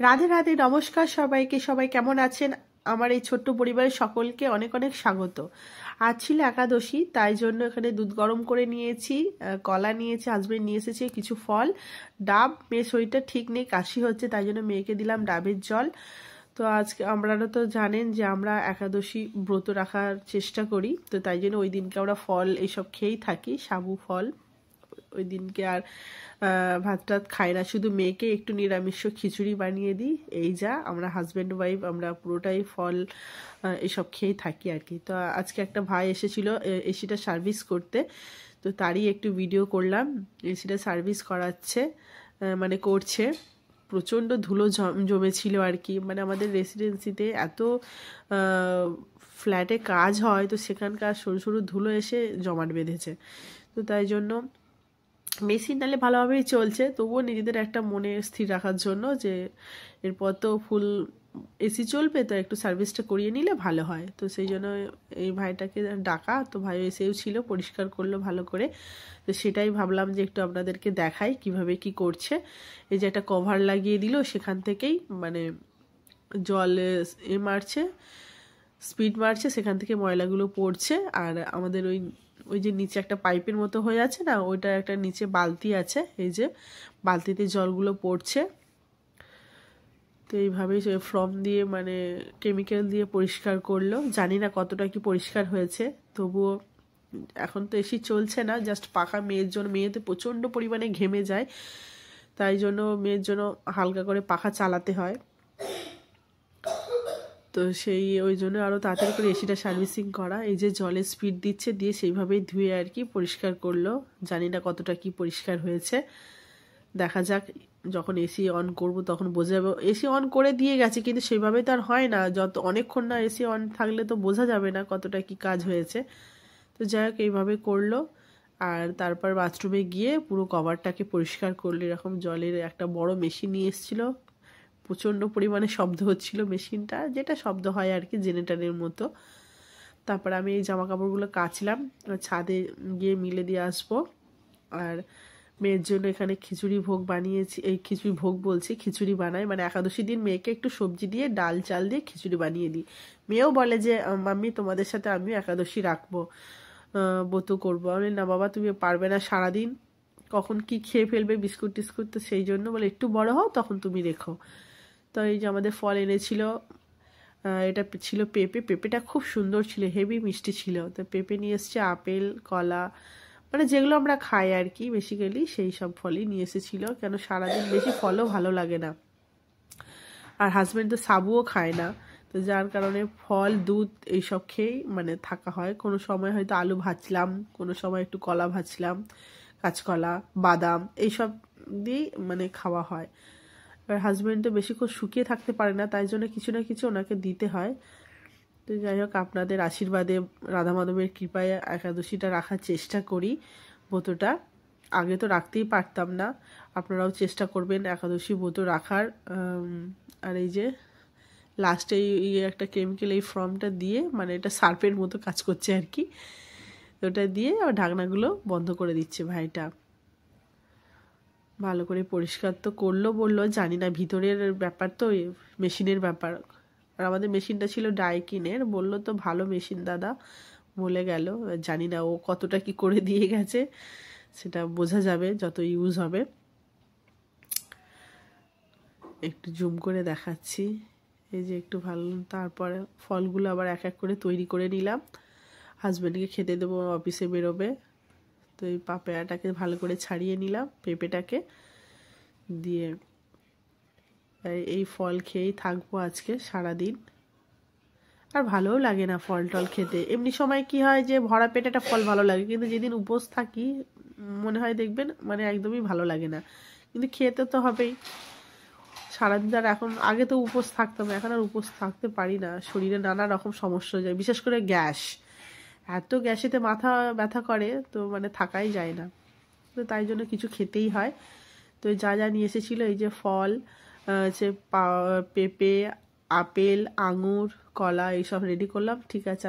রাধে রাধে, নমস্কার সবাইকে। সবাই কেমন আছেন? আমার এই ছোট্ট পরিবারের সকলকে অনেক অনেক স্বাগত। আজ ছিল একাদশী, তাই জন্য এখানে দুধ গরম করে নিয়েছি, কলা নিয়েছি, হাজবেন্ড নিয়ে এসেছে কিছু ফল, ডাব। মেয়ের শরীরটা ঠিক নেই, কাশি হচ্ছে, তাই জন্য মেয়েকে দিলাম ডাবের জল। তো আজকে আপনারা তো জানেন যে আমরা একাদশী ব্রত রাখার চেষ্টা করি, তো তাই জন্য ওই দিনকে আমরা ফল এইসব খেয়েই থাকি, সাবু ফল। ওই দিনকে আর ভাত টাত খাই না, শুধু মেয়েকে একটু নিরামিষ খিচুড়ি বানিয়ে দিই। এই যা, আমরা হাজব্যান্ড ওয়াইফ আমরা পুরোটাই ফল এসব খেয়েই থাকি আর কি। তো আজকে একটা ভাই এসেছিল এসিটা সার্ভিস করতে, তো তারই একটু ভিডিও করলাম। এসিটা সার্ভিস করাচ্ছে, মানে করছে। প্রচণ্ড ধুলো জমেছিল আর কি, মানে আমাদের রেসিডেন্সিতে এত ফ্ল্যাটে কাজ হয়, তো সেখানকার সরু সরু ধুলো এসে জমাট বেঁধেছে। তো তাই জন্য মেশিন নালে ভালোভাবেই চলছে, তবুও নিজেদের একটা মনে স্থির রাখার জন্য যে এরপর তো ফুল এসি চলবে, তো একটু সার্ভিসটা করিয়ে নিলে ভালো হয়। তো সেই জন্য এই ভাইটাকে ডাকা, তো ভাই এসেও ছিল, পরিষ্কার করলো ভালো করে। তো সেটাই ভাবলাম যে একটু আপনাদেরকে দেখাই কিভাবে কি করছে। এই যে একটা কভার লাগিয়ে দিল, সেখান থেকেই মানে জল মারছে, স্পিড মারছে, সেখান থেকে ময়লাগুলো পড়ছে। আর আমাদের ওই ওই যে নিচে একটা পাইপের মতো হয়ে আছে না, ওইটা একটা নিচে বালতি আছে, এই যে বালতিতে জলগুলো পড়ছে। তো এইভাবেই ফ্রম দিয়ে মানে কেমিক্যাল দিয়ে পরিষ্কার করলো। জানি না কতটা কি পরিষ্কার হয়েছে, তবুও এখন তো এসি চলছে না, জাস্ট পাখা মেয়ের জন্য, মেয়েতে প্রচণ্ড পরিমাণে ঘেমে যায়, তাই জন্য মেয়ের জন্য হালকা করে পাখা চালাতে হয়। তো সেই ওই জন্য আরও তাড়াতাড়ি করে এসিটা সার্ভিসিং করা। এই যে জলে স্পিড দিচ্ছে, দিয়ে সেইভাবেই ধুয়ে আর কি পরিষ্কার করলো। জানি না কতটা কি পরিষ্কার হয়েছে, দেখা যাক। যখন এসি অন করব তখন বোঝা যাবে। এসি অন করে দিয়ে গেছে, কিন্তু সেইভাবে তো আর হয় না, যত অনেকক্ষণ না এসি অন থাকলে তো বোঝা যাবে না কতটা কি কাজ হয়েছে। তো যাই হোক, এইভাবে করলো। আর তারপর বাথরুমে গিয়ে পুরো কভারটাকে পরিষ্কার করলো। এরকম জলের একটা বড় মেশিন নিয়ে এসেছিলো, প্রচণ্ড পরিমাণে শব্দ হচ্ছিল মেশিনটা, যেটা শব্দ হয় আর কি জেনারেটরের মতো। তারপর আমি এই জামা কাপড়গুলো কাচলাম, ছাদে গিয়ে মিলে দিয়ে আসবো। আর মেয়ের জন্য এখানে খিচুড়ি ভোগ বানিয়েছি, এই খিচুড়ি ভোগ বলছি, খিচুড়ি বানাই, মানে একাদশী দিন মেয়েকে একটু সবজি দিয়ে ডাল চাল দিয়ে খিচুড়ি বানিয়ে দিই। মেয়েও বলে যে মাম্মি তোমাদের সাথে আমিও একাদশী রাখবো, ব্রত করবো। আমি না বাবা, তুমি পারবে না, সারাদিন কখন কি খেয়ে ফেলবে বিস্কুট টিস্কুট, তো সেই জন্য বলে একটু বড় হও তখন তুমি রেখো। তো এই যে আমাদের ফল এনেছিল, এটা ছিল পেঁপে। পেঁপেটা খুব সুন্দর ছিল, হেভি মিষ্টি ছিল। তো পেঁপে নিয়ে এসছে, আপেল, কলা, মানে যেগুলো আমরা খাই আর কি বেসিক্যালি, সেই সব ফলই নিয়ে এসেছিল। কেন সারাদিন বেশি ফলও ভালো লাগে না, আর হাজব্যান্ড তো সাবুও খায় না, তো যার কারণে ফল দুধ এইসব খেয়েই মানে থাকা হয়। কোনো সময় হয়তো আলু ভাজলাম, কোনো সময় একটু কলা ভাজলাম, কাঁচকলা, বাদাম, এইসব দিয়েই মানে খাওয়া হয়। এবার হাজব্যান্ড তো বেশিক্ষণ শুকিয়ে থাকতে পারে না, তাই জন্য কিছু না কিছু ওনাকে দিতে হয়। তো যাই হোক, আপনাদের আশীর্বাদে, রাধা মাধবের কৃপায় একাদশীটা রাখার চেষ্টা করি, ব্রতটা। আগে তো রাখতেই পারতাম না, আপনারাও চেষ্টা করবেন একাদশী ব্রত রাখার। আর এই যে লাস্টে এই একটা কেমিক্যাল এই ফর্মটা দিয়ে, মানে এটা সার্পের মতো কাজ করছে আর কি, ওটা দিয়ে আবার ঢাকনাগুলো বন্ধ করে দিচ্ছে ভাইটা। ভালো করে পরিষ্কার তো করলো বললো, জানি না ভিতরের ব্যাপার, তো মেশিনের ব্যাপার। আর আমাদের মেশিনটা ছিল ডাইকিনের, বললো তো ভালো মেশিন দাদা বলে গেল। জানি না ও কতটা কি করে দিয়ে গেছে, সেটা বোঝা যাবে যত ইউজ হবে। একটু জুম করে দেখাচ্ছি, এই যে একটু ভালো। তারপরে ফলগুলো আবার এক এক করে তৈরি করে নিলাম, হাজব্যান্ডকে খেতে দেবো, অফিসে বেরোবে। তো এই পাপেয়াটাকে ভালো করে ছাড়িয়ে নিলাম, পেঁপেটাকে দিয়ে এই ফল খেয়েই থাকবো আজকে সারাদিন। আর ভালোও লাগে না ফল টল খেতে। এমনি সময় কি হয় যে ভরা পেটে একটা ফল ভালো লাগে, কিন্তু যেদিন উপোস থাকি মনে হয় দেখবেন মানে একদমই ভালো লাগে না, কিন্তু খেতে তো হবেই সারাদিন। আর এখন আগে তো উপোস থাকতাম, এখন আর উপোস থাকতে পারি না, শরীরে নানা রকম সমস্যা হয়ে যায়, বিশেষ করে গ্যাস। এত গ্যাসেতে মাথা ব্যথা করে, তো মানে থাকাই যায় না, তো তাই জন্য কিছু খেতেই হয়। তো যা যা নিয়ে এসেছিলো, এই যে ফল, হচ্ছে পেঁপে, আপেল, আঙুর, কলা, এইসব রেডি করলাম। ঠিক আছে।